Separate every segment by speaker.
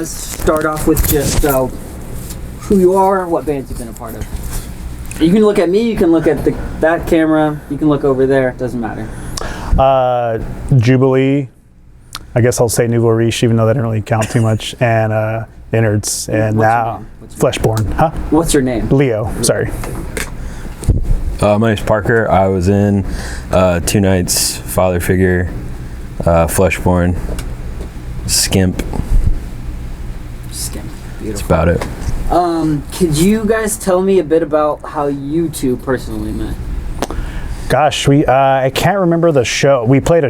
Speaker 1: start off with just who you are, what bands you've been a part of. You can look at me, you can look at that camera, you can look over there, it doesn't matter.
Speaker 2: Jubilee, I guess I'll say Nouveau Riche, even though that didn't really count too much, and Innards, and now Fleshborn. Huh?
Speaker 1: What's your name?
Speaker 2: Leo, sorry.
Speaker 3: My name's Parker. I was in 2 Nights, Father Figure, Fleshborn, Skimp.
Speaker 1: Beautiful.
Speaker 3: That's about it.
Speaker 1: Could you guys tell me a bit about how you two personally met?
Speaker 2: Gosh, I can't remember the show. We played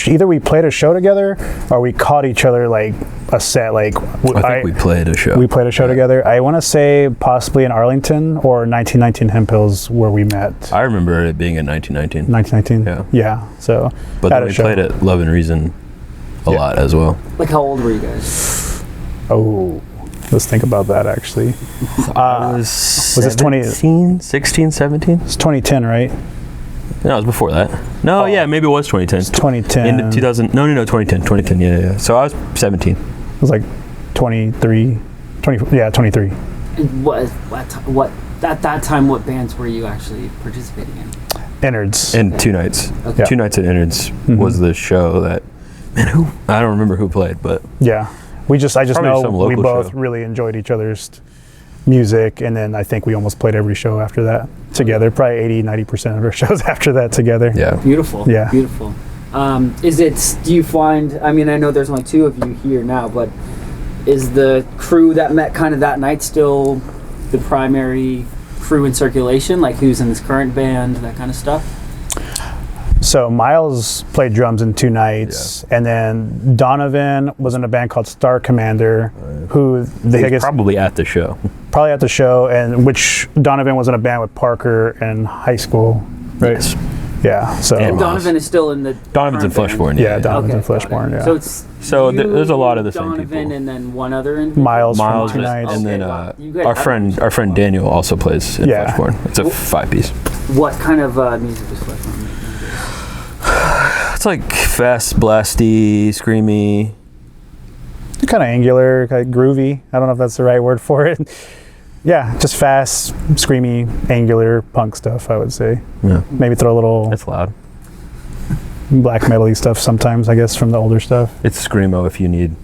Speaker 2: either we played a show together or we caught each other like a set. Like
Speaker 3: I think we played a show.
Speaker 2: We played a show together. I want to say possibly in Arlington or 1919 Hemp Hills where we met.
Speaker 3: I remember it being in 1919.
Speaker 2: 1919. Yeah. So,
Speaker 3: but then we played at Love and Reason a lot as well.
Speaker 1: Like how old were you guys?
Speaker 2: Oh. Let's think about that, actually.
Speaker 3: Was
Speaker 2: this
Speaker 3: 16, 17?
Speaker 2: It's 2010, right?
Speaker 3: No, it was before that. No, yeah, maybe it was 2010.
Speaker 2: It's 2010.
Speaker 3: In 2000. No, 2010, yeah. So I was 17.
Speaker 2: It was like 23. Yeah, 23.
Speaker 1: And what at that time, what bands were you actually participating in?
Speaker 2: Innards.
Speaker 3: And 2 Nights.
Speaker 1: Okay.
Speaker 3: 2 Nights at Innards was the show that, man, I don't remember who played, but.
Speaker 2: Yeah. I just know we both
Speaker 3: show.
Speaker 2: really enjoyed each other's music, and then I think we almost played every show after that together. Probably 80-90% of our shows after that together.
Speaker 3: Yeah.
Speaker 1: Beautiful.
Speaker 2: Yeah.
Speaker 1: Beautiful. Do you find, I mean, I know there's only 2 of you here now, but is the crew that met kind of that night still the primary crew in circulation? Like who's in this current band, that kind of stuff?
Speaker 2: So Miles played drums in 2 Nights, and then Donovan was in a band called Star Commander, who I guess
Speaker 3: probably at the show.
Speaker 2: Probably at the show, and which Donovan was in a band with Parker in high school, right?
Speaker 3: Yes.
Speaker 2: Yeah. So
Speaker 1: and Donovan is still in the.
Speaker 3: Donovan's in Fleshborn.
Speaker 2: Yeah, Donovan's in Fleshborn. Yeah.
Speaker 1: So
Speaker 3: there's a lot of the same people.
Speaker 1: Donovan and then one other individual?
Speaker 2: Miles
Speaker 3: from
Speaker 2: 2 Nights,
Speaker 3: and then our friend Daniel also plays in Fleshborn. It's a 5-piece.
Speaker 1: What kind of music is Fleshborn?
Speaker 3: It's like fast, blasty, screamy.
Speaker 2: Kind of angular, kind of groovy. I don't know if that's the right word for it. Yeah, just fast, screamy, angular punk stuff, I would say.
Speaker 3: Yeah.
Speaker 2: Maybe throw a little...
Speaker 3: It's loud.
Speaker 2: Black metal-y stuff sometimes, I guess, from the older stuff.
Speaker 3: It's screamo if you need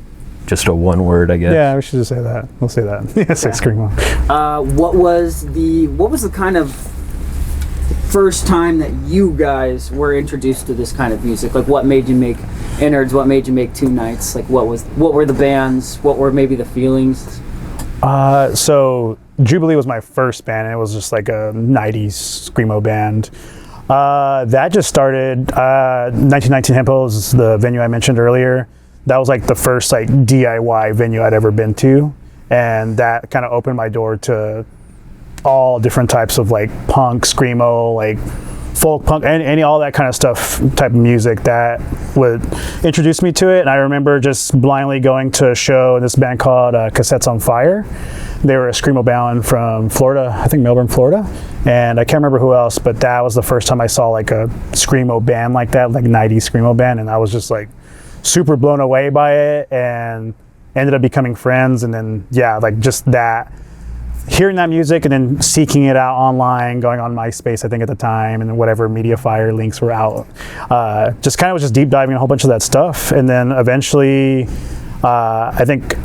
Speaker 3: just a one word, I guess.
Speaker 2: Yeah, we should just say that. We'll say that. Yeah, say screamo.
Speaker 1: What was the kind of first time that you guys were introduced to this kind of music? Like what made you make Innards? What made you make 2 Nights? Like what were the bands? What were maybe the feelings?
Speaker 2: So Jubilee was my first band, and it was just like a 90s screamo band. That just started 1919 Hemp Hills is the venue I mentioned earlier. That was like the first like DIY venue I'd ever been to, and that kind of opened my door to all different types of like punk, screamo, like folk punk, and all that kind of stuff, type of music that would introduce me to it. And I remember just blindly going to a show in this band called Cassettes on Fire. They were a screamo band from Florida, I think Melbourne, Florida, and I can't remember who else, but that was the first time I saw like a screamo band like that, like 90s screamo band, and I was just like super blown away by it, and ended up becoming friends. And then like just that, hearing that music and then seeking it out online, going on MySpace I think at the time, and then whatever MediaFire links were out, just kind of was just deep diving a whole bunch of that stuff. And then eventually I think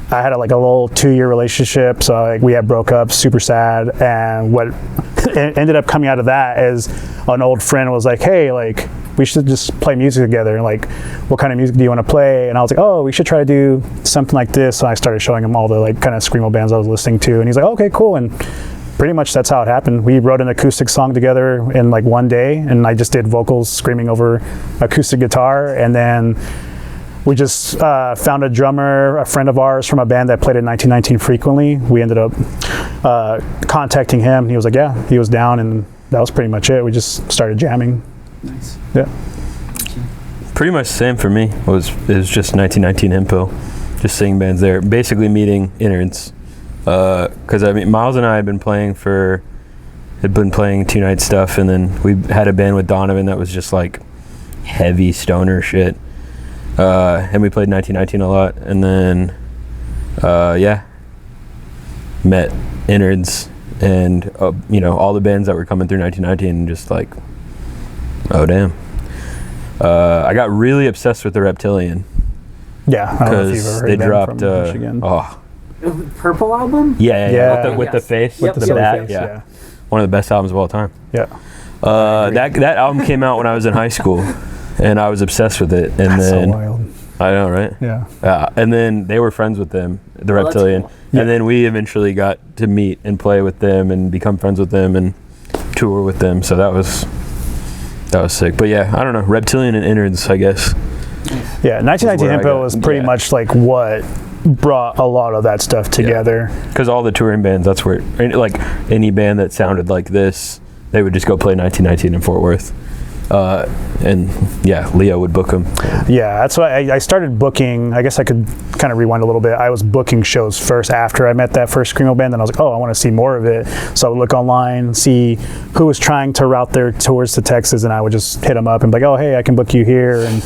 Speaker 2: I had a little 2-year relationship, so we had broke up, super sad. And what ended up coming out of that is an old friend was like, hey, like we should just play music together, and like what kind of music do you want to play? And I was like, oh, we should try to do something like this. So I started showing him all the like kind of screamo bands I was listening to, and he's like, okay, cool. And pretty much that's how it happened. We wrote an acoustic song together in like one day, and I just did vocals screaming over acoustic guitar. And then we just found a drummer, a friend of ours from a band that played in 1919 frequently. We ended up contacting him, and he was like, yeah, he was down, and that was pretty much it. We just started jamming.
Speaker 1: Nice.
Speaker 2: Yeah.
Speaker 3: Pretty much the same for me. It was just 1919 Hemp Hill, just seeing bands there. Basically meeting Innards, because I mean Miles and I had been playing 2 Night stuff, and then we had a band with Donovan that was just like heavy stoner shit, and we played 1919 a lot. And then yeah, met Innards and all the bands that were coming through 1919, and just like, oh damn. I got really obsessed with the Reptilian.
Speaker 2: Yeah, I don't know if you've ever
Speaker 3: Because
Speaker 2: heard
Speaker 3: they
Speaker 2: them
Speaker 3: dropped
Speaker 2: from Michigan.
Speaker 1: Purple album?
Speaker 3: Yeah. With the
Speaker 1: Yes.
Speaker 3: face,
Speaker 1: Yep,
Speaker 3: with the
Speaker 1: yep,
Speaker 3: bat,
Speaker 1: yep.
Speaker 3: yeah. One of the best albums of all time.
Speaker 2: Yeah.
Speaker 3: That album came out when I was in high school, and I was obsessed with it. And
Speaker 2: That's
Speaker 3: then
Speaker 2: so wild.
Speaker 3: I know, right?
Speaker 2: Yeah.
Speaker 3: And then they were friends with them, the
Speaker 1: Oh, that's
Speaker 3: Reptilian,
Speaker 1: cool.
Speaker 3: and then we eventually got to meet and play with them and become friends with them and tour with them. So that was sick. But yeah, I don't know, Reptilian and Innards, I guess.
Speaker 2: Yeah, 1919
Speaker 3: where I
Speaker 2: Himpo
Speaker 3: got-
Speaker 2: was pretty
Speaker 3: yeah.
Speaker 2: much like what brought a lot of that stuff together.
Speaker 3: Because all the touring bands, that's where, like any band that sounded like this, they would just go play 1919 in Fort Worth. And yeah, Leo would book them.
Speaker 2: Yeah, that's why I started booking. I guess I could kind of rewind a little bit. I was booking shows first after I met that first Screamo band, and I was like, oh, I want to see more of it. So I would look online, see who was trying to route their tours to Texas, and I would just hit them up and be like, oh, hey, I can book you here, and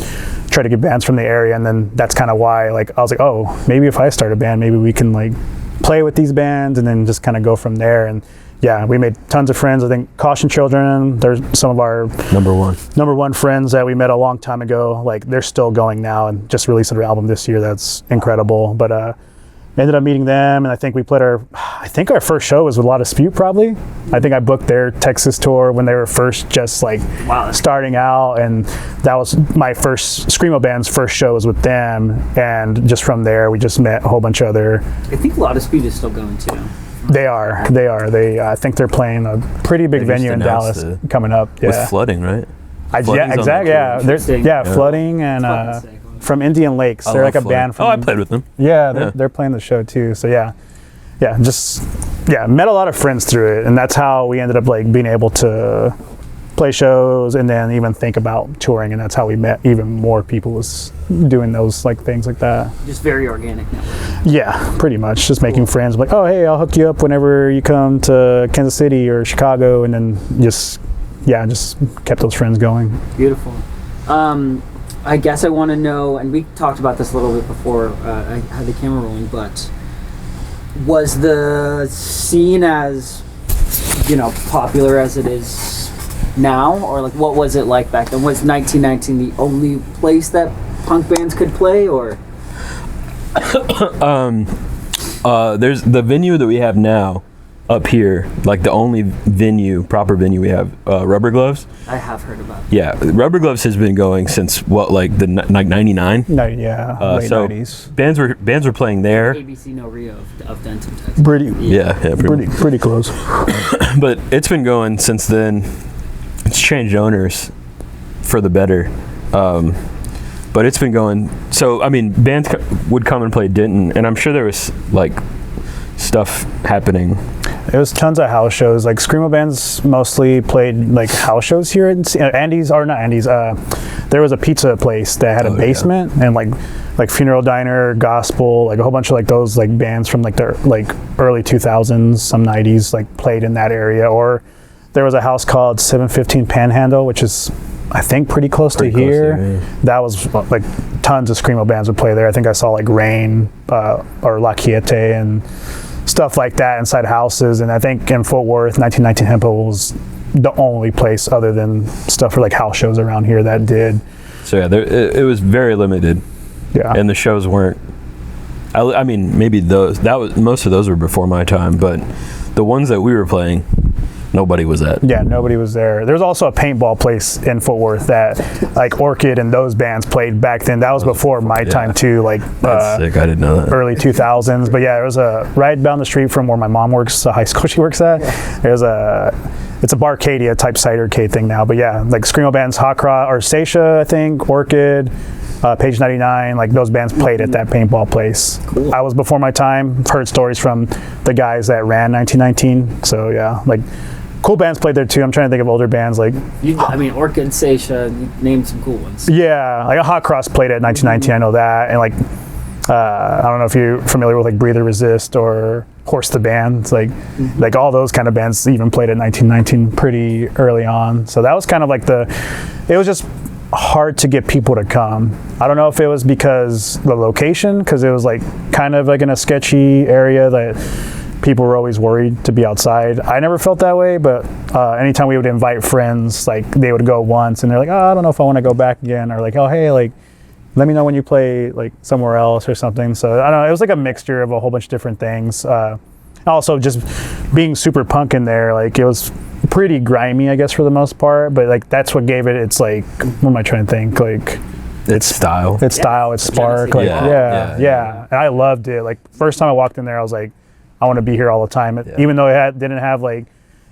Speaker 2: try to get bands from the area. And then that's kind of why, like, I was like, oh, maybe if I start a band, maybe we can like play with these bands and then just kind of go from there. And yeah, we made tons of friends. I think Caution Children, there's some of our
Speaker 3: Number one
Speaker 2: friends that we met a long time ago. Like, they're still going now and just released their album this year. That's incredible. But ended up meeting them, and I think we played our first show was with La Dispute, probably. I think I booked their Texas tour when they were first just like starting out, and that was my first Screamo band's first show was with them. And just from there, we just met a whole bunch of other.
Speaker 1: I think a lot of speed is still going too.
Speaker 2: They are. I think they're playing a pretty big
Speaker 3: They
Speaker 2: venue
Speaker 3: just
Speaker 2: in
Speaker 3: announced
Speaker 2: Dallas
Speaker 3: it.
Speaker 2: coming up. Yeah,
Speaker 3: with flooding, right?
Speaker 2: Yeah,
Speaker 3: Flooding's on
Speaker 2: exactly.
Speaker 3: the
Speaker 2: Yeah,
Speaker 3: tour.
Speaker 1: Interesting.
Speaker 2: flooding and
Speaker 1: Fucking sick.
Speaker 2: from Indian Lakes.
Speaker 3: I
Speaker 2: They're
Speaker 3: love
Speaker 2: like a
Speaker 3: Flooding.
Speaker 2: band from.
Speaker 3: Oh, I played with them.
Speaker 2: Yeah, they're playing the show too. So yeah, met a lot of friends through it, and that's how we ended up like being able to play shows and then even think about touring, and that's how we met even more people was doing those like things like that.
Speaker 1: Just very organic network.
Speaker 2: Yeah, pretty much just making friends. Like, oh hey, I'll hook you up whenever you come to Kansas City or Chicago, and then just kept those friends going.
Speaker 1: Beautiful. I guess I want to know, and we talked about this a little bit before I had the camera rolling, but was the scene as, popular as it is now? Or like, what was it like back then? Was 1919 the only place that punk bands could play, or?
Speaker 3: There's the venue that we have now up here, like the only proper venue we have, Rubber Gloves.
Speaker 1: I have heard about it.
Speaker 3: Yeah, Rubber Gloves has been going since like 99.
Speaker 2: No, yeah, late
Speaker 3: so
Speaker 2: 90s.
Speaker 3: bands were playing there.
Speaker 1: ABC No Rio of Denton, Texas.
Speaker 2: Pretty close.
Speaker 3: But it's been going since then. It's changed owners for the better. But it's been going. So I mean, bands would come and play Denton, and I'm sure there was like stuff happening.
Speaker 2: It was tons of house shows. Like, Screamo bands mostly played like house shows here at Andy's, or not Andy's. There was a pizza place that had a basement, and like Funeral Diner, Gospel, like a whole bunch of like those like bands from like the like early 2000s, some 90s, like played in that area. Or there was a house called 715 Panhandle, which is I think pretty close to here. That was like tons of Screamo bands would play there. I think I saw like Rain or La Quiete and stuff like that inside houses. And I think in Fort Worth, 1919 Hempo was the only place other than stuff for like house shows around here that did.
Speaker 3: So yeah, it was very limited.
Speaker 2: Yeah.
Speaker 3: And the shows weren't. I mean, maybe most of those were before my time, but the ones that we were playing, nobody was at.
Speaker 2: Yeah, nobody was there. There was also a paintball place in Fort Worth that like Orchid and those bands played back then. That was before my time too, like
Speaker 3: That's sick. I didn't know that.
Speaker 2: early 2000s. But yeah, it was right down the street from where my mom works, the high school she works at. It's a Barcadia type cidercade thing now. But yeah, like Screamo bands, Hot Cross or Seisha, I think, Orchid, Page 99, like those bands played at that paintball place.
Speaker 1: Cool.
Speaker 2: I was before my time. Heard stories from the guys that ran 1919. So yeah, like cool bands played there too. I'm trying to think of older bands like.
Speaker 1: Orchid, Seisha, named some cool ones.
Speaker 2: Yeah, like a Hot Cross played at 1919. I know that, and like I don't know if you're familiar with like Breather Resist or Horse the Band. It's like all those kind of bands even played at 1919 pretty early on. So that was kind of like it was just hard to get people to come. I don't know if it was because the location, because it was like kind of like in a sketchy area that people were always worried to be outside. I never felt that way, but anytime we would invite friends, like they would go once and they're like, oh, I don't know if I want to go back again, or like, oh, hey, like, let me know when you play like somewhere else or something. So I don't know, it was like a mixture of a whole bunch of different things. Also just being super punk in there, like it was pretty grimy, I guess, for the most part, but like that's what gave it its like, what am I trying to think, like
Speaker 3: It's style.
Speaker 2: It's style, it's spark, like yeah. And I loved it. Like first time I walked in there, I was like, I want to be here all the time. Even though it didn't have like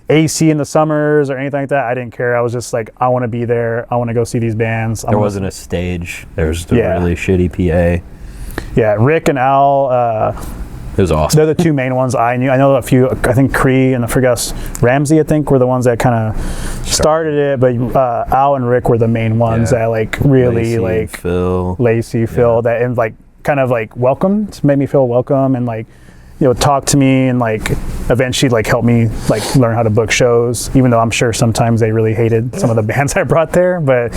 Speaker 2: AC in the summers or anything like that, I didn't care. I was just like, I want to be there. I want to go see these bands.
Speaker 3: There wasn't a stage. There was a really shitty PA.
Speaker 2: Yeah, Rick and Al.
Speaker 3: It was awesome.
Speaker 2: They're the two main ones I knew. I know a few. I think Cree and I forgot Ramsey, I think, were the ones that kind of started it. But Al and Rick were the main ones that like really Lacey, Phil, that and like kind of like welcomed, made me feel welcome and like, you know, talk to me and like eventually like help me like learn how to book shows, even though I'm sure sometimes they really hated some of the bands I brought there, but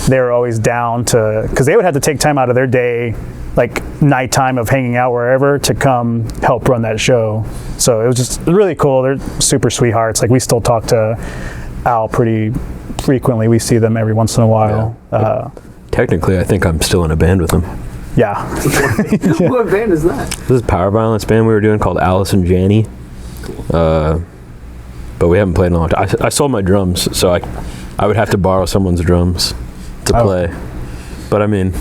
Speaker 2: they were always down to, because they would have to take time out of their day, like nighttime of hanging out wherever, to come help run that show. So it was just really cool. They're super sweethearts. Like we still talk to Al pretty frequently. We see them every once in a while.
Speaker 3: Technically, I think I'm still in a band with them.
Speaker 2: Yeah.
Speaker 1: What band is that?
Speaker 3: This is a power violence band we were doing called Alice and Janney. Cool. But we haven't played in a long time. I sold my drums, so I would have to borrow someone's drums to play. But I mean,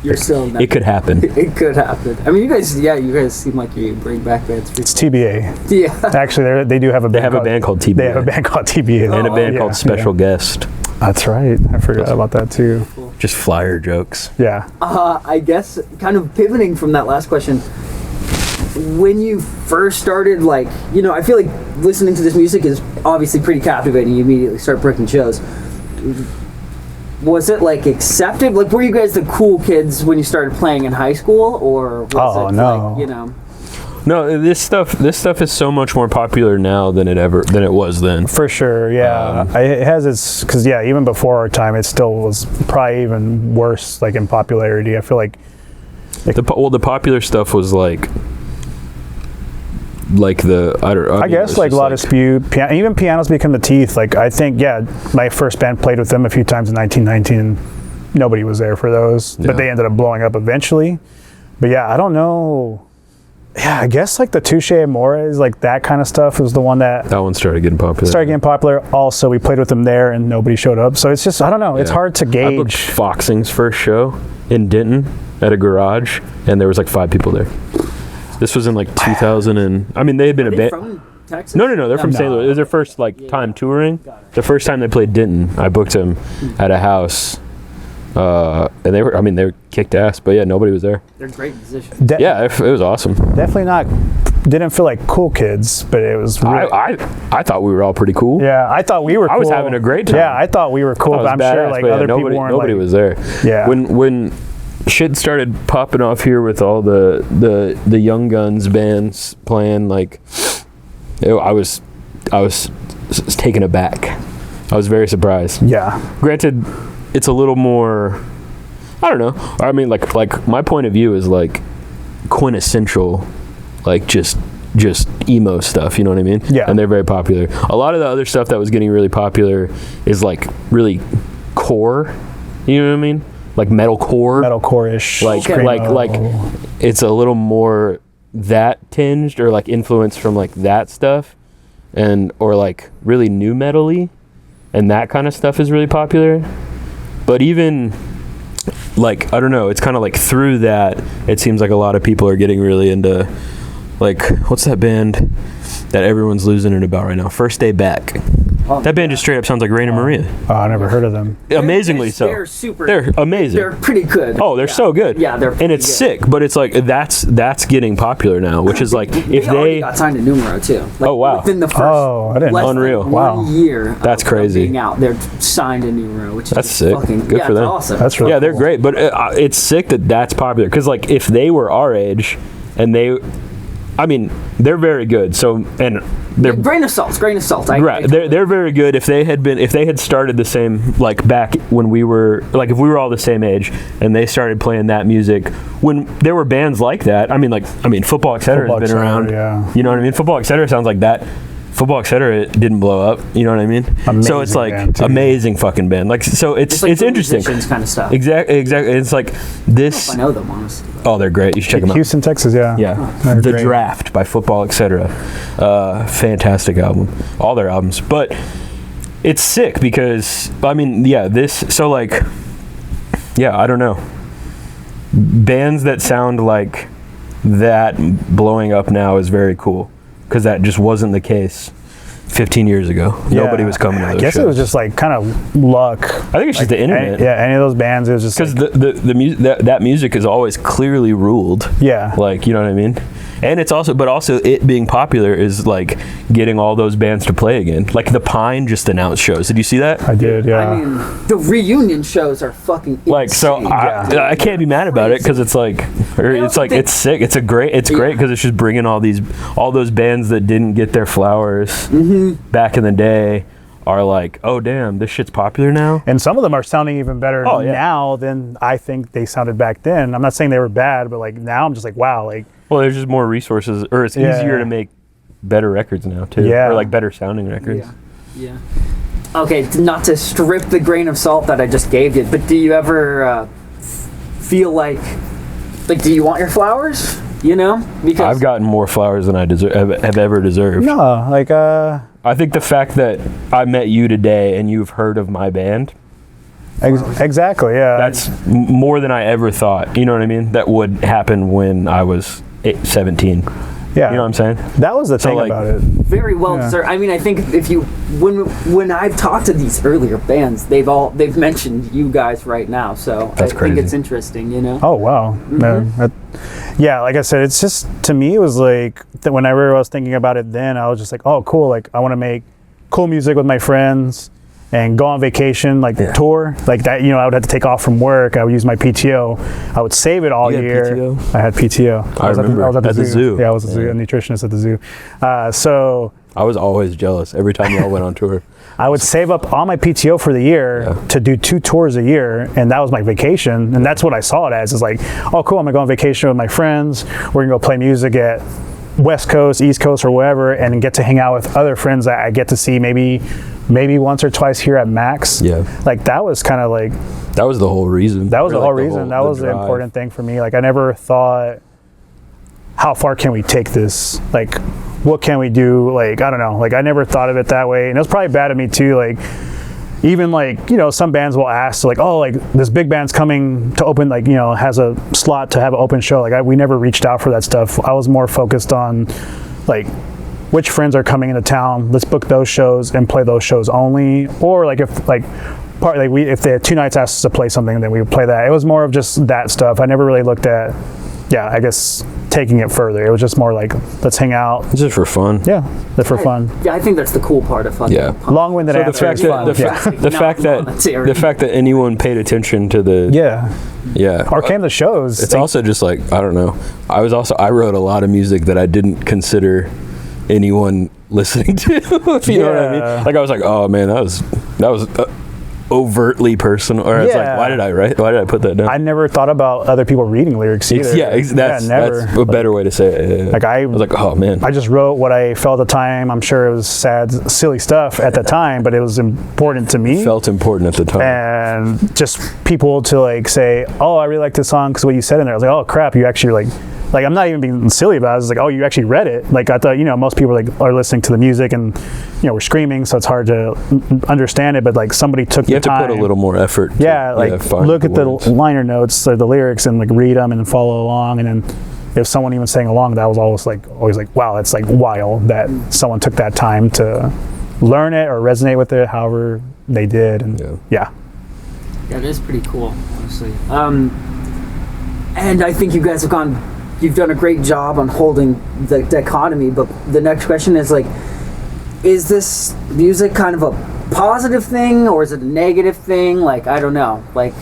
Speaker 1: you're still.
Speaker 3: It could happen.
Speaker 1: It could happen. I mean, you guys seem like you bring back bands.
Speaker 2: It's TBA.
Speaker 1: Yeah.
Speaker 2: Actually, they do have a band.
Speaker 3: They have a band called TBA.
Speaker 2: They have a band called TBA.
Speaker 3: And a band called Special Guest.
Speaker 2: That's right. I forgot about that too.
Speaker 1: Cool.
Speaker 3: Just flyer jokes.
Speaker 2: Yeah.
Speaker 1: I guess kind of pivoting from that last question, when you first started, like, you know, I feel like listening to this music is obviously pretty captivating. You immediately start booking shows. Was it like accepted? Like, were you guys the cool kids when you started playing in high school, or was it like, you know?
Speaker 3: No, this stuff is so much more popular now than it was then.
Speaker 2: For sure, yeah. It has its, because even before our time, it still was probably even worse, like in popularity. I feel like
Speaker 3: the popular stuff was like I
Speaker 2: guess like a lot of spew, even Pianos Become the Teeth. Like I think my first band played with them a few times in 1919. Nobody was there for those, but they ended up blowing up eventually. But I don't know. Yeah, I guess like the Touche Amores, like that kind of stuff was the one that
Speaker 3: one started getting popular. Also, we played with them there and nobody showed up. So it's just, I don't know, it's hard to gauge. I booked Foxing's first show in Denton at a garage, and there was like 5 people there. This was in like 2000 and, I mean, they had been a band.
Speaker 1: From Texas?
Speaker 3: No, they're from St. Louis. It was their first time touring. The first time they played Denton, I booked them at a house. And they were kicked ass, but nobody was there.
Speaker 1: They're great musicians.
Speaker 3: It was awesome.
Speaker 2: Definitely didn't feel like cool kids, but it was really,
Speaker 3: I thought we were all pretty cool.
Speaker 2: Yeah, I thought we were cool.
Speaker 3: I was having a great time.
Speaker 2: Yeah, I thought we were cool, but I'm sure like other people weren't.
Speaker 3: Nobody was there. Yeah. When shit started popping off here with all the Young Guns bands playing, like I was taken aback. I was very surprised.
Speaker 2: Yeah.
Speaker 3: Granted, it's a little more, I don't know. I mean, like my point of view is like quintessential, like just emo stuff. You know what I mean?
Speaker 2: Yeah.
Speaker 3: And they're very popular. A lot of the other stuff that was getting really popular is like really core. You know what I mean? Like
Speaker 2: metalcore-ish.
Speaker 3: Like it's a little more that tinged or like influenced from like that stuff, or like really new metal-y, and that kind of stuff is really popular. But even, like, I don't know, it's kind of like through that, it seems like a lot of people are getting really into, like, what's that band that everyone's losing it about right now? First Day Back. That band just straight up sounds like Raina Maria.
Speaker 2: Oh, I never heard of them.
Speaker 3: Amazingly so. They're amazing.
Speaker 1: They're pretty good.
Speaker 3: Oh, they're so good.
Speaker 1: Yeah, they're pretty
Speaker 3: and it's
Speaker 1: good.
Speaker 3: sick, but it's like that's getting popular now, which is like if
Speaker 1: they got signed to Numero too. Like,
Speaker 3: oh wow!
Speaker 1: Within the first
Speaker 2: I didn't know.
Speaker 3: Unreal.
Speaker 1: One year.
Speaker 3: That's crazy.
Speaker 1: Being out, they're signed to Numero, which
Speaker 3: that's
Speaker 1: is
Speaker 3: sick.
Speaker 1: Fucking,
Speaker 3: good for them.
Speaker 1: Awesome.
Speaker 2: That's really
Speaker 3: cool. They're
Speaker 2: cool.
Speaker 3: great, but it's sick that's popular because like if they were our age and they I mean, they're very good. So, and they're
Speaker 1: Grain of salt.
Speaker 3: right. They're very good. If they had started the same, like back when we were, like if we were all the same age and they started playing that music when there were bands like that. I mean, Football Etc. has been around.
Speaker 2: Yeah.
Speaker 3: You know what I mean? Football Etc. sounds like that. Football Etc. didn't blow up. You know what I mean?
Speaker 2: Amazing
Speaker 3: so it's like
Speaker 2: band, too.
Speaker 3: Amazing fucking band. Like so, it's
Speaker 1: like
Speaker 3: interesting.
Speaker 1: kind of stuff.
Speaker 3: Exactly. It's like this.
Speaker 1: I know them honestly.
Speaker 3: Oh, they're great. You should check them out.
Speaker 2: Houston, Texas, yeah.
Speaker 3: Yeah,
Speaker 2: They're
Speaker 3: The
Speaker 2: great.
Speaker 3: Draft by Football Etc. Fantastic album. All their albums, but it's sick because I mean, yeah, this. So like, yeah, I don't know. Bands that sound like that blowing up now is very cool because that just wasn't the case 15 years ago.
Speaker 2: Yeah.
Speaker 3: Nobody was coming to those
Speaker 2: I guess
Speaker 3: shows.
Speaker 2: it was just like kind of luck.
Speaker 3: I think it's just the internet.
Speaker 2: Any of those bands, it was just
Speaker 3: Because
Speaker 2: like,
Speaker 3: the music that music is always clearly ruled.
Speaker 2: yeah.
Speaker 3: Like, you know what I mean? And it's also, but also it being popular is like getting all those bands to play again. Like the Pine just announced shows. Did you see that?
Speaker 2: I did, yeah.
Speaker 1: I mean, the reunion shows are fucking
Speaker 3: Like, so
Speaker 1: insane.
Speaker 3: I can't be mad about it because it's like, it's sick. It's great because it's just bringing all those bands that didn't get their flowers back in the day are like, oh damn, this shit's popular now.
Speaker 2: And some of them are sounding even better now than I think they sounded back then. I'm not saying they were bad, but like now I'm just like, wow, like.
Speaker 3: Well, there's just more resources, or it's easier to make better records now too,
Speaker 2: Yeah.
Speaker 3: or like better sounding records.
Speaker 1: Yeah. Okay, not to strip the grain of salt that I just gave you, but do you ever feel like do you want your flowers? You know, because
Speaker 3: I've gotten more flowers than I have ever deserved.
Speaker 2: No, like,
Speaker 3: I think the fact that I met you today and you've heard of my band,
Speaker 2: exactly, yeah.
Speaker 3: that's more than I ever thought. You know what I mean? That would happen when I was 17.
Speaker 2: yeah.
Speaker 3: You know what I'm saying?
Speaker 2: That was the thing
Speaker 3: like,
Speaker 2: about it.
Speaker 1: very well deserved. I mean, I think if you when I've talked to these earlier bands, they've mentioned you guys right now, so
Speaker 3: That's
Speaker 1: I
Speaker 3: crazy.
Speaker 1: think it's interesting. You know.
Speaker 2: Oh, wow. Yeah, like I said, it's just, to me, it was like, that whenever I was thinking about it then, I was just like, oh, cool, like, I want to make cool music with my friends and go on vacation, like, tour, like that, you know, I would have to take off from work, I would use my PTO, I would save it all
Speaker 3: You had
Speaker 2: year.
Speaker 3: PTO?
Speaker 2: I had PTO.
Speaker 3: I remember.
Speaker 2: I was at
Speaker 3: At the zoo.
Speaker 2: Yeah, I was a nutritionist at the zoo. So
Speaker 3: I was always jealous every time y'all went on tour.
Speaker 2: I would save up all my PTO for the year to do 2 tours a year, and that was my vacation, and that's what I saw it as, is like, oh cool, I'm gonna go on vacation with my friends, we're gonna go play music at West Coast, East Coast, or wherever, and get to hang out with other friends that I get to see maybe once or twice here at Max.
Speaker 3: Yeah.
Speaker 2: Like, that was kind of like,
Speaker 3: That was the whole reason.
Speaker 2: that was
Speaker 3: Or
Speaker 2: the
Speaker 3: like
Speaker 2: whole reason, that was the
Speaker 3: drive.
Speaker 2: important thing for me. Like, I never thought, how far can we take this? Like, what can we do? Like, I don't know. Like, I never thought of it that way. And it was probably bad of me too. Like, even like, you know, some bands will ask, like, oh, like, this big band's coming to open, like, you know, has a slot to have an open show. Like, we never reached out for that stuff. I was more focused on, like, which friends are coming into town. Let's book those shows and play those shows only. Or like, if like, if they had 2 nights asked us to play something, then we would play that. It was more of just that stuff. I never really looked at, I guess, taking it further. It was just more like, let's hang out.
Speaker 3: It's just for fun.
Speaker 2: Yeah, for fun.
Speaker 1: Yeah, I think that's the cool part of fucking.
Speaker 3: Yeah.
Speaker 2: Long-winded
Speaker 3: So the
Speaker 2: answer.
Speaker 3: fact
Speaker 2: It's fun.
Speaker 3: that the fact that anyone paid attention to the
Speaker 2: or came to shows.
Speaker 3: It's also just like, I don't know. I wrote a lot of music that I didn't consider anyone listening to. If you know what I mean? Like, I was like, oh man, that was overtly personal. Or it's like, why did I put that down?
Speaker 2: I never thought about other people reading lyrics either.
Speaker 3: That's a better way to say it. Yeah.
Speaker 2: Like, I
Speaker 3: was like, oh man,
Speaker 2: I just wrote what I felt at the time. I'm sure it was sad, silly stuff at the time, but it was important to me.
Speaker 3: It felt important at the time.
Speaker 2: And just people to like say, oh, I really like this song because what you said in there. I was like, oh crap, you actually like, I'm not even being silly about it. I was like, oh, you actually read it. Like, I thought, you know, most people are listening to the music and, you know, we're screaming, so it's hard to understand it. But like, somebody took the time. You have to put
Speaker 3: a little more effort.
Speaker 2: Look at the liner notes or the lyrics and like read them and then follow along. And then if someone even sang along, that was always like, wow, it's like wild that someone took that time to learn it or resonate with it, however they did. And yeah,
Speaker 1: it is pretty cool, honestly. And I think you guys you've done a great job on holding the dichotomy, but the next question is like, is this music kind of a positive thing or is it a negative thing? Like, I don't know. Like,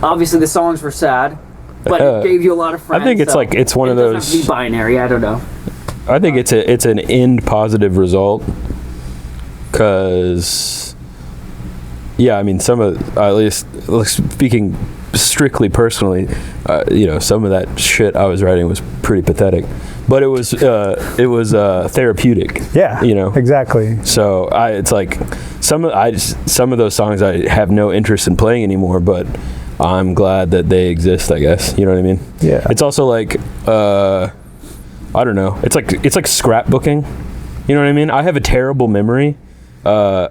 Speaker 1: obviously the songs were sad, but it gave you a lot of friends.
Speaker 3: I think it's
Speaker 1: so
Speaker 3: like, it's one of
Speaker 1: it doesn't
Speaker 3: those.
Speaker 1: have to be binary. I don't know.
Speaker 3: I think it's an end positive result, because yeah, I mean, some of, at least speaking strictly personally, some of that shit I was writing was pretty pathetic, but it was therapeutic.
Speaker 2: Yeah, exactly.
Speaker 3: So it's like some of those songs I have no interest in playing anymore, but I'm glad that they exist, I guess. You know what I mean?
Speaker 2: Yeah.
Speaker 3: It's also like I don't know. It's like scrapbooking. You know what I mean? I have a terrible memory. I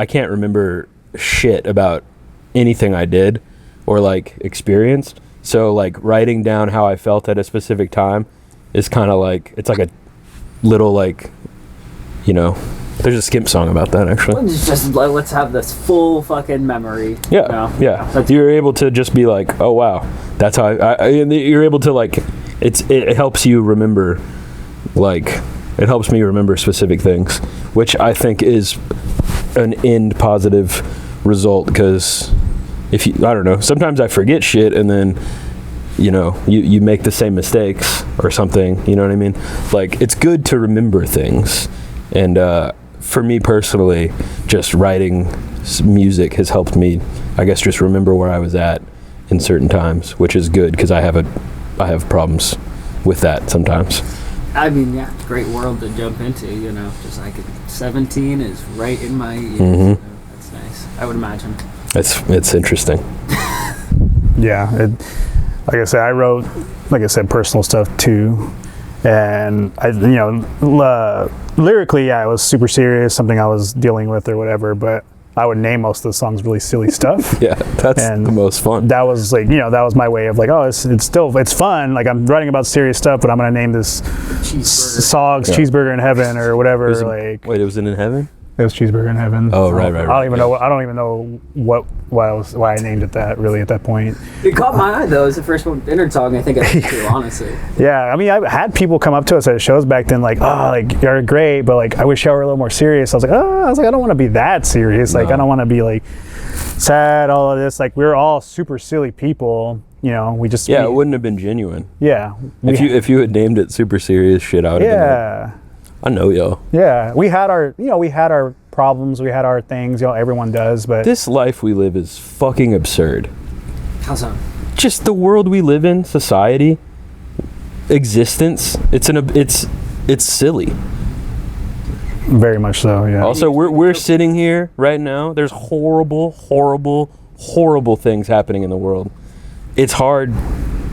Speaker 3: can't remember shit about anything I did or like experienced. So like writing down how I felt at a specific time is kind of like, it's like a little like, there's a Skimp song about that actually.
Speaker 1: It's just like, let's have this full fucking memory.
Speaker 3: Yeah, yeah. You're able to just be like, oh wow, that's how you're able to like, it helps you remember, like, it helps me remember specific things, which I think is an end positive result, because if you, I don't know, sometimes I forget shit, and then you make the same mistakes or something, you know what I mean? Like, it's good to remember things, and for me personally, just writing music has helped me, I guess, just remember where I was at in certain times, which is good, because I have problems with that sometimes.
Speaker 1: I mean, yeah, great world to jump into, just like 17 is right in my ears.
Speaker 3: Mm-hmm.
Speaker 1: That's nice, I would imagine.
Speaker 3: It's interesting.
Speaker 2: Yeah, like I said, I wrote, personal stuff too, and I, lyrically, yeah, it was super serious, something I was dealing with or whatever, but I would name most of the songs really silly stuff.
Speaker 3: Yeah, that's the most fun.
Speaker 2: That was like, that was my way of like, oh, it's fun. Like, I'm writing about serious stuff, but I'm gonna name this song Cheeseburger in Heaven or whatever.
Speaker 3: Wait, it was in Heaven?
Speaker 2: It was Cheeseburger in Heaven.
Speaker 3: Oh, right.
Speaker 2: I don't even know why I named it that, really, at that point.
Speaker 1: It caught my eye though. It was the first Innards song I think I listened to, honestly.
Speaker 2: Yeah, I mean, I had people come up to us at shows back then, like, oh, like, you're great, but like, I wish y'all were a little more serious. I was like, I don't want to be that serious. Like, I don't want to be like sad, all of this. Like, we were all super silly people. We just
Speaker 3: it wouldn't have been genuine.
Speaker 2: Yeah,
Speaker 3: if you had named it super serious shit, I would have been like, I know y'all.
Speaker 2: Yeah, we had our problems, we had our things, everyone does, but
Speaker 3: this life we live is fucking absurd.
Speaker 1: How so?
Speaker 3: Just the world we live in, society, existence, it's silly.
Speaker 2: Very much so, yeah.
Speaker 3: Also, we're sitting here right now, there's horrible, horrible, horrible things happening in the world. It's hard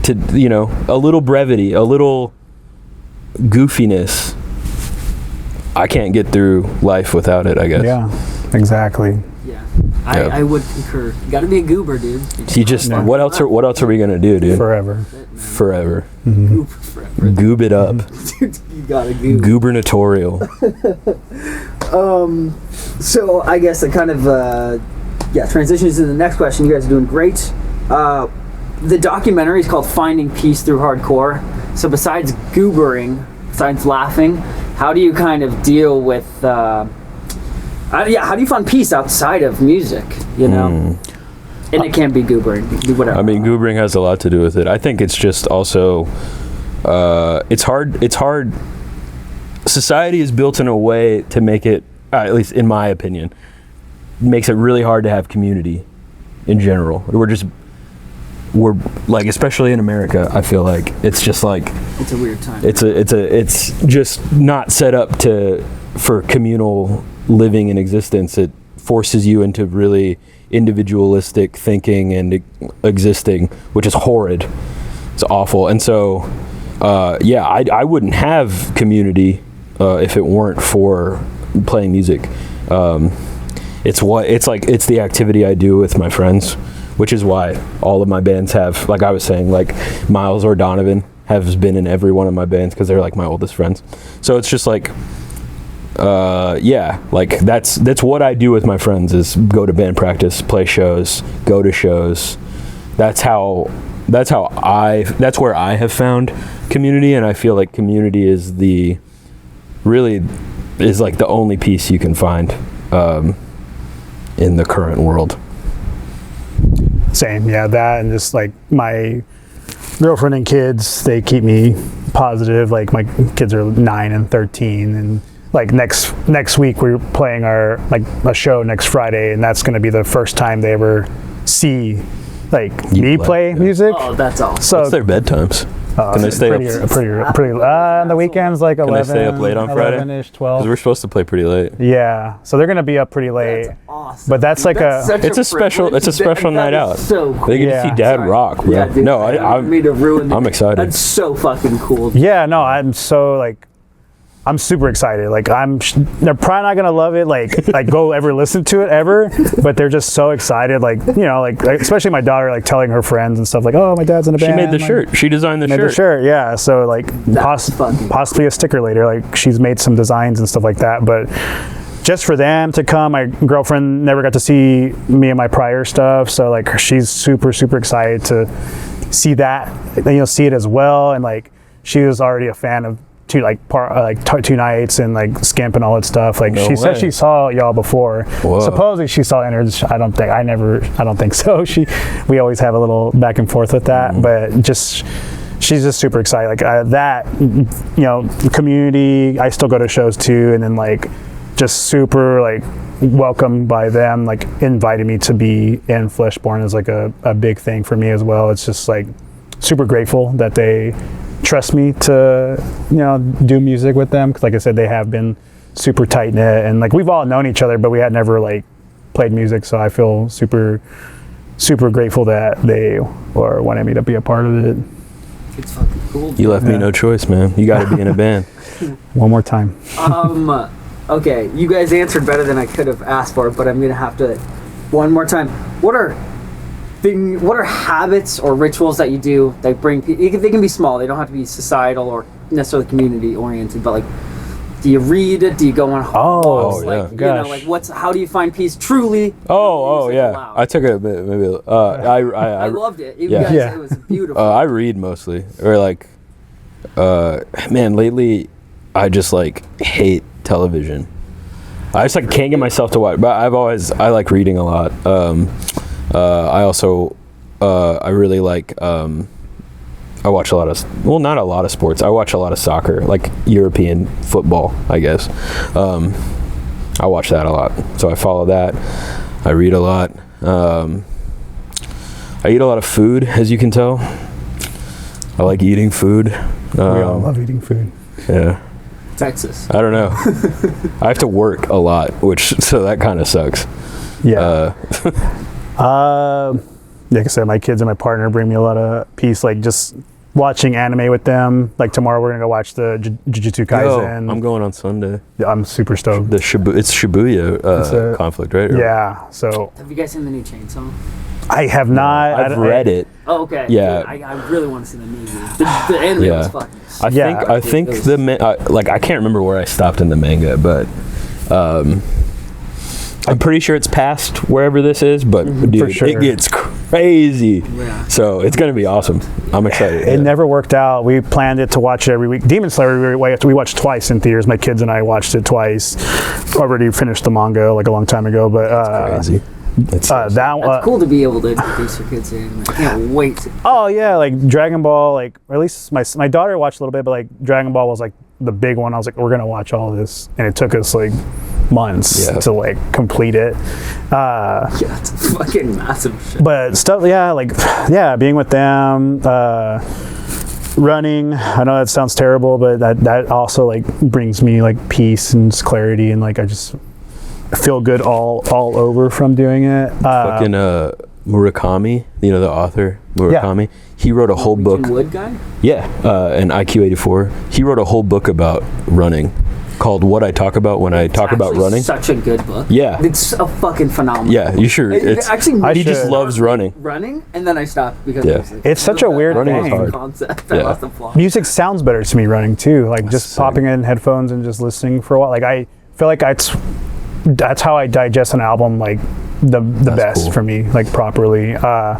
Speaker 3: to, a little brevity, a little goofiness. I can't get through life without it, I guess.
Speaker 2: Yeah, exactly.
Speaker 1: Yeah, I would concur. You gotta be a goober, dude.
Speaker 3: What else are we gonna do, dude?
Speaker 2: Forever.
Speaker 3: Mm-hmm.
Speaker 1: Goob forever.
Speaker 3: Goob it up.
Speaker 1: Dude, you gotta goob.
Speaker 3: Gubernatorial.
Speaker 1: So I guess it kind of transitions to the next question. You guys are doing great. The documentary is called Finding Peace Through Hardcore. So besides goobering, besides laughing, how do you kind of deal with how do you find peace outside of music, And it can be goobering, whatever. I
Speaker 3: mean, goobering has a lot to do with it. I think it's just also it's hard. Society is built in a way to make it, at least in my opinion, makes it really hard to have community in general. We're like, especially in America, I feel like it's just like
Speaker 1: it's a weird time.
Speaker 3: It's just not set up for communal living and existence. It forces you into really individualistic thinking and existing, which is horrid. It's awful. And so I wouldn't have community if it weren't for playing music. It's the activity I do with my friends, which is why all of my bands have, like I was saying, like Miles or Donovan has been in every one of my bands because they're like my oldest friends. So it's just like, like that's what I do with my friends, is go to band practice, play shows, go to shows. That's where I have found community, and I feel like community is like the only peace you can find in the current world.
Speaker 2: Same, yeah, that, and just like my girlfriend and kids, they keep me positive. Like my kids are 9 and 13, and like next week we're playing our like a show next Friday, and that's going to be the first time they ever see like me play music.
Speaker 1: Oh, that's awesome.
Speaker 3: So what's their bedtimes? Can they stay
Speaker 2: pretty on the weekends, like 11.
Speaker 3: Can they stay up late on Friday?
Speaker 2: 11-ish, 12.
Speaker 3: Because we're supposed to play pretty late.
Speaker 2: Yeah, so they're gonna be up pretty late.
Speaker 1: That's awesome.
Speaker 2: But that's like
Speaker 3: it's a special night out.
Speaker 1: So cool.
Speaker 3: They get to see Dad rock, bro.
Speaker 1: Yeah, dude,
Speaker 3: No,
Speaker 1: I'm
Speaker 3: excited.
Speaker 1: That's so fucking cool.
Speaker 2: Yeah, no, I'm so like, I'm super excited. Like they're probably not gonna love it. Like go ever listen to it ever, but they're just so excited. Like like especially my daughter, like telling her friends and stuff. Like, oh, my dad's in a band.
Speaker 3: She made the shirt. She designed the
Speaker 2: made
Speaker 3: shirt.
Speaker 2: the shirt. Yeah. So like possibly a sticker later. Like she's made some designs and stuff like that. But just for them to come, my girlfriend never got to see me and my prior stuff. So like she's super excited to see that. See it as well. And like she was already a fan of. Two nights and like Skimp and all that stuff. Like she said she saw y'all before. Whoa. Supposedly she saw Innards. I don't think so. We always have a little back and forth with that, but she's just super excited. Like the community. I still go to shows too, and then like just super like welcomed by them. Like invited me to be in Fleshborn is like a big thing for me as well. It's just like super grateful that they trust me to do music with them, because like I said, they have been super tight knit, and like we've all known each other, but we had never like played music, so I feel super grateful that they wanted me to be a part of it.
Speaker 1: It's fucking cool.
Speaker 3: You left me no choice, man. You got to be in a band.
Speaker 2: One more time.
Speaker 1: Okay, you guys answered better than I could have asked for, but I'm gonna have to one more time. What are habits or rituals that you do that bring people? They can be small. They don't have to be societal or necessarily community oriented. But like, do you read? Do you go on walks?
Speaker 2: Gosh.
Speaker 1: How do you find peace truly?
Speaker 3: Yeah. I took
Speaker 1: I loved it. It was beautiful.
Speaker 3: I read mostly, or like, man. Lately, I just like hate television. I just like can't get myself to watch. But I like reading a lot. I also, I really like, I watch a lot of, not a lot of sports. I watch a lot of soccer, like European football, I guess. I watch that a lot. So I follow that. I read a lot. I eat a lot of food, as you can tell. I like eating food.
Speaker 2: We all love eating food.
Speaker 3: Yeah.
Speaker 1: Texas.
Speaker 3: I don't know. I have to work a lot, so that kind of sucks.
Speaker 2: Yeah. Like I said, my kids and my partner bring me a lot of peace. Like just watching anime with them. Like tomorrow we're gonna go watch the Jujutsu Kaisen.
Speaker 3: I'm going on Sunday.
Speaker 2: Yeah, I'm super stoked.
Speaker 3: It's Shibuya conflict, right?
Speaker 2: Yeah. So
Speaker 1: have you guys seen the new Chainsaw?
Speaker 2: I have not.
Speaker 3: I've read it.
Speaker 1: Oh, okay.
Speaker 3: Yeah.
Speaker 1: I really want to see the movie. The anime was fucking.
Speaker 3: I think I can't remember where I stopped in the manga, but. I'm pretty sure it's past wherever this is, but dude, it gets crazy. Yeah. So it's going to be awesome. I'm excited.
Speaker 2: It never worked out. We planned it to watch it every week. Demon Slayer, we watched twice in theaters. My kids and I watched it twice. Already finished the manga like a long time ago, but
Speaker 3: that's crazy.
Speaker 1: It's cool to be able to introduce your kids in. I can't wait.
Speaker 2: Oh yeah, like Dragon Ball, like or at least my daughter watched a little bit, but like Dragon Ball was like the big one. I was like, we're gonna watch all this, and it took us like months to like complete it.
Speaker 1: It's fucking massive shit.
Speaker 2: But stuff, being with them, running. I know that sounds terrible, but that also like brings me like peace and clarity, and like I just feel good all over from doing it.
Speaker 3: Fucking Murakami, the author Murakami. Yeah. He wrote a whole book.
Speaker 1: Wood guy?
Speaker 3: Yeah, and IQ84. He wrote a whole book about running, called "What I Talk About When I Talk About Running."
Speaker 1: Such a good book.
Speaker 3: Yeah,
Speaker 1: it's a fucking phenomenal.
Speaker 3: Yeah, you sure? He just loves running.
Speaker 1: And then I stopped because
Speaker 2: it's such a weird
Speaker 3: thing.
Speaker 1: Concept.
Speaker 2: Music sounds better to me running too. Like just popping in headphones and just listening for a while. Like I feel like that's how I digest an album. Like the best for me. Like properly.
Speaker 1: A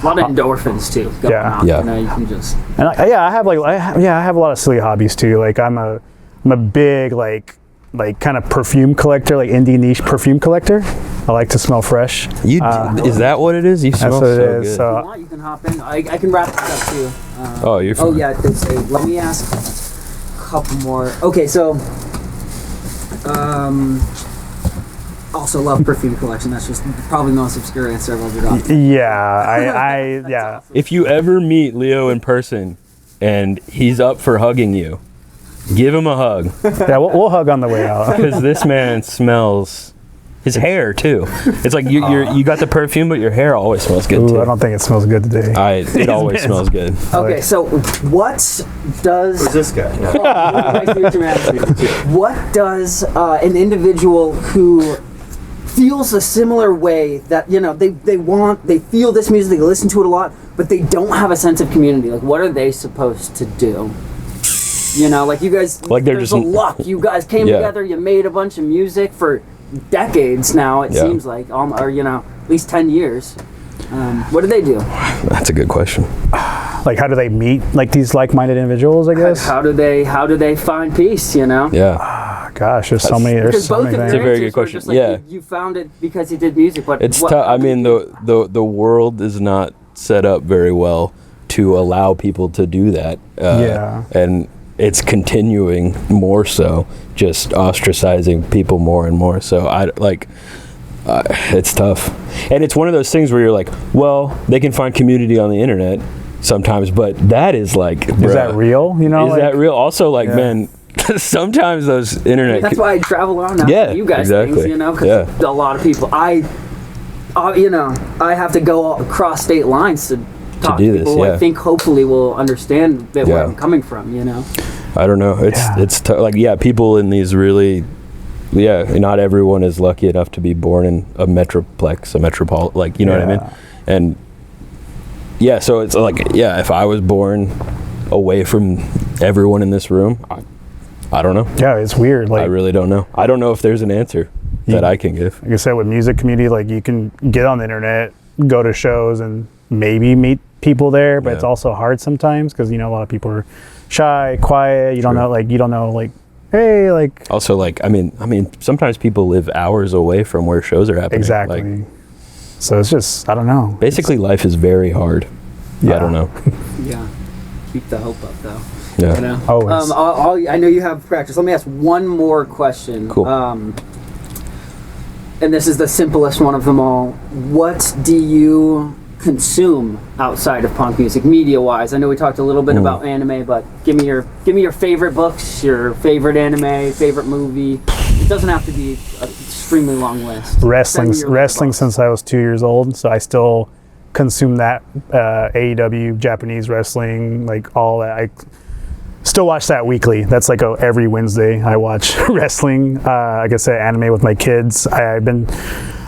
Speaker 1: lot of endorphins too. You can just.
Speaker 2: And I have a lot of silly hobbies too. Like I'm a big like kind of perfume collector, like indie niche perfume collector. I like to smell fresh.
Speaker 3: Is that what it is? You smell
Speaker 2: what it
Speaker 3: so
Speaker 2: is,
Speaker 3: good.
Speaker 2: so-
Speaker 1: If you want, you can hop in. I can wrap this up too.
Speaker 3: Oh, you're fine.
Speaker 1: Oh yeah, let me ask a couple more. Okay, so also love perfume collection. That's just probably the most obscure answer I've ever gotten.
Speaker 2: Yeah, yeah.
Speaker 3: If you ever meet Leo in person and he's up for hugging you, give him a hug.
Speaker 2: Yeah, we'll hug on the way out.
Speaker 3: Because this man smells. His hair too. It's like you got the perfume, but your hair always smells good too.
Speaker 2: I don't think it smells good today.
Speaker 3: It always smells good.
Speaker 1: Okay, so what does
Speaker 4: Who's this guy?
Speaker 1: what does an individual who feels a similar way that they feel this music, they listen to it a lot, but they don't have a sense of community, like what are they supposed to do? Like you guys,
Speaker 3: Like they're
Speaker 1: there's
Speaker 3: just
Speaker 1: a luck. You guys came together, you made a bunch of music for decades now, it seems like, or at least 10 years. What do they do?
Speaker 3: That's a good question.
Speaker 2: Like, how do they meet like these like-minded individuals? I guess.
Speaker 1: How do they find peace?
Speaker 3: Yeah.
Speaker 2: Gosh, there's so many. There's
Speaker 1: Because
Speaker 2: so
Speaker 1: both
Speaker 2: many
Speaker 1: of
Speaker 2: things.
Speaker 1: your
Speaker 3: a very
Speaker 1: answers
Speaker 3: good
Speaker 1: were
Speaker 3: question.
Speaker 1: just like,
Speaker 3: Yeah.
Speaker 1: you found it because you did music, but
Speaker 3: It's tough. I mean, the world is not set up very well to allow people to do that. And it's continuing more so, just ostracizing people more and more. So it's tough. And it's one of those things where you're like, well, they can find community on the internet sometimes, but that is like,
Speaker 2: Is that real?
Speaker 3: Is that real? Also, man, sometimes those internet.
Speaker 1: that's why I travel around now.
Speaker 3: Yeah,
Speaker 1: You guys
Speaker 3: exactly.
Speaker 1: things, because a lot of people. I have to go across state lines to talk
Speaker 3: do
Speaker 1: to
Speaker 3: this,
Speaker 1: people who
Speaker 3: yeah.
Speaker 1: I think hopefully will understand where I'm coming from.
Speaker 3: I don't know. It's people in these really, not everyone is lucky enough to be born in a metroplex, a metropolitan, you know what I mean? And so it's if I was born away from everyone in this room, I don't know.
Speaker 2: Yeah, it's weird.
Speaker 3: I really don't know. I don't know if there's an answer that I can give.
Speaker 2: Like I said, with music community, like you can get on the internet, go to shows, and maybe meet people there, but it's also hard sometimes because a lot of people are shy, quiet. You don't know, hey,
Speaker 3: Also, I mean, sometimes people live hours away from where shows are happening.
Speaker 2: Exactly. So it's just, I don't know.
Speaker 3: Basically, life is very hard.
Speaker 2: Yeah.
Speaker 3: I don't know.
Speaker 1: Yeah. Keep the hope up, though.
Speaker 3: Yeah.
Speaker 2: Always.
Speaker 1: I know you have practice. Let me ask one more question.
Speaker 3: Cool.
Speaker 1: And this is the simplest one of them all. What do you consume outside of punk music, media-wise? I know we talked a little bit about anime, but give me your favorite books, your favorite anime, favorite movie. It doesn't have to be an extremely long list.
Speaker 2: Wrestling since I was 2 years old, so I still consume that. AEW, Japanese wrestling, all that. I still watch that weekly. That's every Wednesday I watch wrestling. Like I said, anime with my kids. I've been,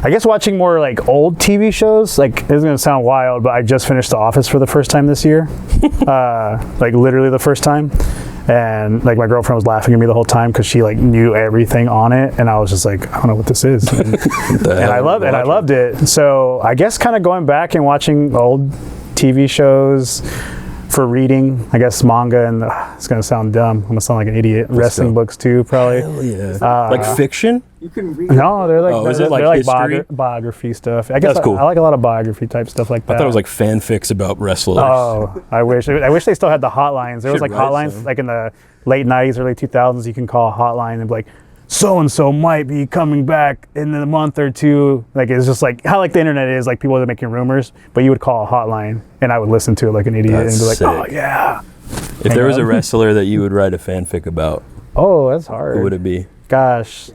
Speaker 2: I guess, watching more old TV shows. It's gonna sound wild, but I just finished The Office for the first time this year. Literally the first time. And my girlfriend was laughing at me the whole time because she knew everything on it, and I was just I don't know what this is. And I loved it. So I guess kind of going back and watching old TV shows. For reading, I guess manga, and it's gonna sound dumb. I'm gonna sound like an idiot. Wrestling books too, probably.
Speaker 3: Hell yeah. Fiction?
Speaker 1: You can read.
Speaker 2: No, they're
Speaker 3: is it
Speaker 2: they're
Speaker 3: history?
Speaker 2: Biography stuff. I guess
Speaker 3: That's cool.
Speaker 2: I like a lot of biography type stuff like that.
Speaker 3: I thought it was fanfics about wrestlers.
Speaker 2: Oh, I wish they still had the hotlines. There was
Speaker 3: Should write
Speaker 2: hotlines
Speaker 3: some.
Speaker 2: in the late '90s, early 2000s. You can call a hotline and be like, so and so might be coming back in a month or two. It's just how the internet is. People are making rumors, but you would call a hotline, and I would listen to it like an idiot and be like,
Speaker 3: sick.
Speaker 2: oh yeah.
Speaker 3: If there was a wrestler that you would write a fanfic about,
Speaker 2: Oh, that's hard.
Speaker 3: who would it be?
Speaker 2: Gosh.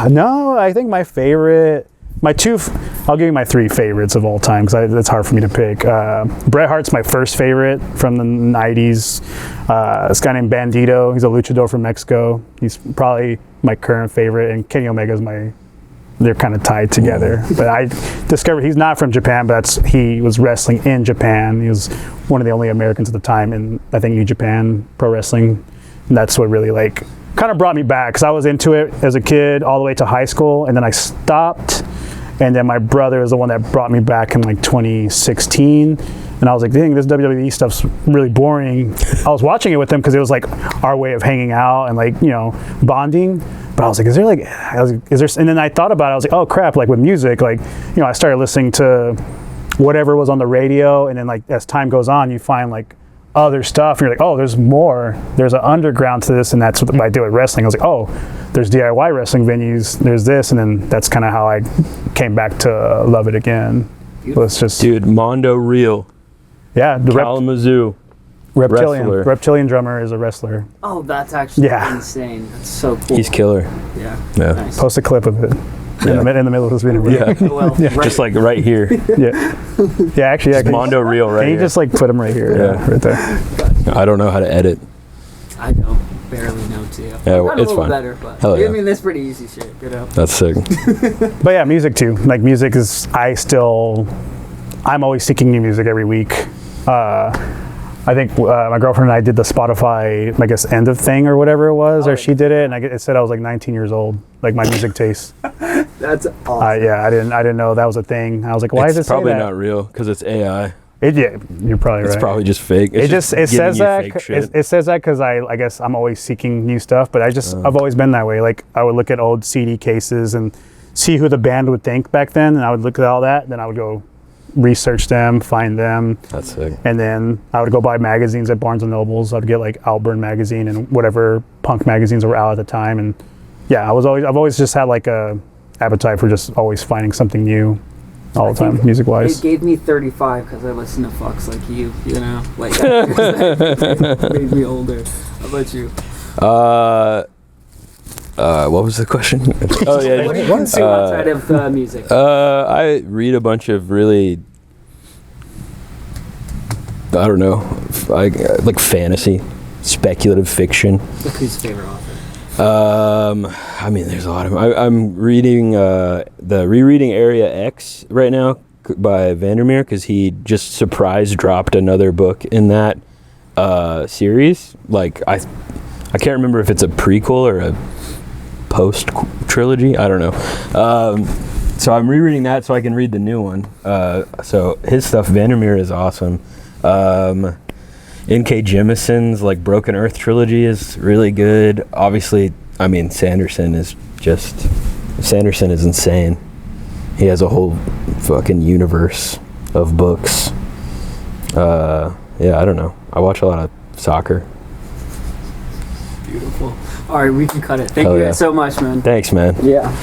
Speaker 2: No, I think my favorite, I'll give you my three favorites of all time because it's hard for me to pick. Bret Hart's my first favorite from the 90s. This guy named Bandito, he's a luchador from Mexico. He's probably my current favorite, and Kenny Omega's they're kind of tied together. But I discovered he's not from Japan, but he was wrestling in Japan. He was one of the only Americans at the time in, I think, New Japan Pro Wrestling. And that's what really kind of brought me back because I was into it as a kid all the way to high school, and then I stopped. And then my brother is the one that brought me back in 2016. And I was like, dang, this WWE stuff's really boring. I was watching it with them because it was like our way of hanging out and like, you know, bonding. But I was like, is there, and then I thought about it. I was like, oh crap, like with music, like, you know, I started listening to whatever was on the radio. And then like, as time goes on, you find like other stuff. And you're like, oh, there's more. There's an underground to this. And that's what I do with wrestling. I was like, oh, there's DIY wrestling venues. There's this. And then that's kind of how I came back to love it again. It was just,
Speaker 3: Dude, Mondo Real.
Speaker 2: yeah, the
Speaker 3: Kalamazoo.
Speaker 2: reptilian drummer is a wrestler.
Speaker 1: Oh, that's actually
Speaker 2: Yeah.
Speaker 1: insane. That's so cool.
Speaker 3: He's killer.
Speaker 1: Yeah.
Speaker 3: Yeah.
Speaker 1: Nice.
Speaker 2: Post a clip of it in the middle of this video.
Speaker 3: Yeah.
Speaker 1: Well,
Speaker 2: Yeah.
Speaker 1: right.
Speaker 3: Just like right here.
Speaker 2: Yeah, yeah. Actually, yeah.
Speaker 3: It's Mondo Real right
Speaker 2: Can you
Speaker 3: here.
Speaker 2: just like put him right here?
Speaker 3: Yeah.
Speaker 2: Right there.
Speaker 3: I don't know how to edit.
Speaker 1: I don't barely know too.
Speaker 3: Yeah,
Speaker 1: Got a
Speaker 3: it's
Speaker 1: little
Speaker 3: fine.
Speaker 1: better, but
Speaker 3: Hell yeah.
Speaker 1: I mean, that's pretty easy shit. You know.
Speaker 3: That's sick.
Speaker 2: But yeah, music too. Like music is, I'm always seeking new music every week. I think my girlfriend and I did the Spotify, I guess, end of thing or whatever it was, or she did it, and it said I was like 19 years old, like my music taste.
Speaker 1: That's awesome.
Speaker 2: Yeah, I didn't know that was a thing. I was like, why does it
Speaker 3: It's
Speaker 2: say
Speaker 3: probably
Speaker 2: that?
Speaker 3: not real because it's AI.
Speaker 2: Yeah, you're probably right.
Speaker 3: It's probably just fake.
Speaker 2: It
Speaker 3: It's
Speaker 2: says
Speaker 3: giving you
Speaker 2: that
Speaker 3: fake shit.
Speaker 2: it says that because I guess I'm always seeking new stuff, but I've always been that way. Like I would look at old CD cases and see who the band would think back then, and I would look at all that, then I would go research them, find them,
Speaker 3: That's sick.
Speaker 2: and then I would go buy magazines at Barnes and Nobles. I'd get like Outburn magazine and whatever punk magazines were out at the time, and yeah, I've always just had like a appetite for just always finding something new all the time, music wise.
Speaker 1: It gave me 35 because I listen to fucks like you know? Like, that made me older. How about you?
Speaker 3: What was the question? Oh yeah.
Speaker 1: What do you consume outside of music?
Speaker 3: I read a bunch of really, I don't know, like fantasy, speculative fiction.
Speaker 1: Like, who's your favorite author?
Speaker 3: I mean, there's a lot of them. I'm reading rereading Area X right now by Vandermeer because he just surprise dropped another book in that series. Like I can't remember if it's a prequel or a post trilogy. I don't know. So I'm rereading that so I can read the new one. So his stuff, Vandermeer, is awesome. N.K. Jemison's like Broken Earth trilogy is really good. Obviously, I mean, Sanderson is insane. He has a whole fucking universe of books. Yeah, I don't know. I watch a lot of soccer.
Speaker 1: Beautiful. All right, we can cut it. Thank
Speaker 3: Hell
Speaker 1: you
Speaker 3: yeah.
Speaker 1: guys so much, man.
Speaker 3: Thanks, man.
Speaker 1: Yeah.